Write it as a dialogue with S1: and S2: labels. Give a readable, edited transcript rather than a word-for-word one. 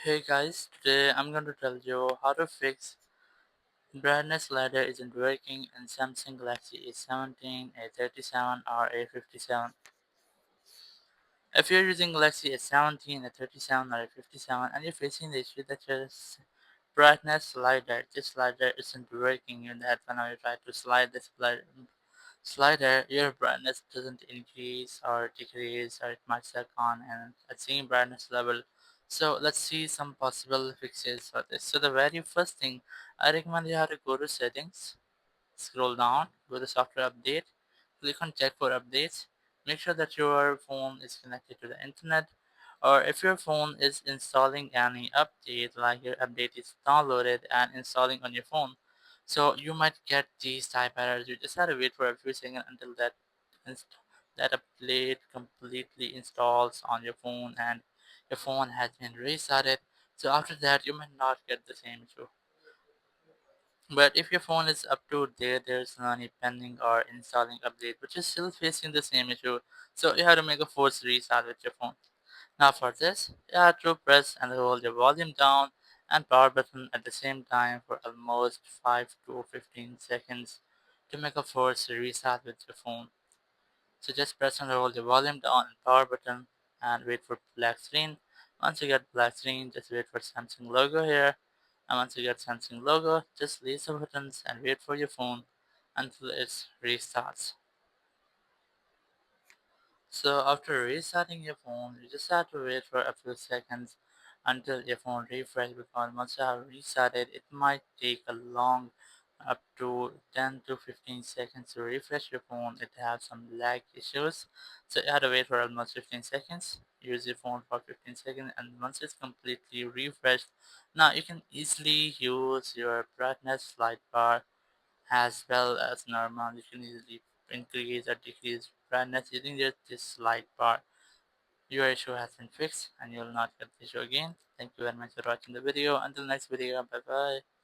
S1: Hey guys, today I'm going to tell you how to fix brightness slider isn't working in Samsung Galaxy A17, A37 or A57. If you're using Galaxy A17, A37 or A57 and you're facing the issue that your brightness slider, this slider isn't working, you that whenever you try to slide this slider, your brightness doesn't increase or decrease, or it might stuck on and at same brightness level. So let's see some possible fixes for this. So the very first thing, I recommend you have to go to settings, scroll down, go to software update, click on check for updates, make sure that your phone is connected to the internet, or if your phone is installing any update, like your update is downloaded and installing on your phone. So you might get these type errors. You just have to wait for a few seconds until inst- that update completely installs on your phone and your phone has been restarted. So after that you might not get the same issue. But if your phone is up to date, there's no any pending or installing update, but you're still facing the same issue. So you have to make a forced restart with your phone. Now for this, you have to press and hold your volume down and power button at the same time for almost 5 to 15 seconds to make a forced restart with your phone. So just press and hold the volume down and power button and wait for black screen. Once you get black screen, just wait for Samsung logo here. And once you get Samsung logo, just release the buttons and wait for your phone until it restarts. So after restarting your phone, you just have to wait for a few seconds until your phone refreshes, because once you have restarted, it might take a long up to 10 to 15 seconds to refresh your phone. It has some lag issues. So you have to wait for almost 15 seconds. Use your phone for 15 seconds, and once it's completely refreshed, now you can easily use your brightness slide bar as well as normal. You can easily increase or decrease brightness using just this light bar. Your issue has been fixed and you will not get the issue again. Thank you very much for watching the video. Until next video, bye bye.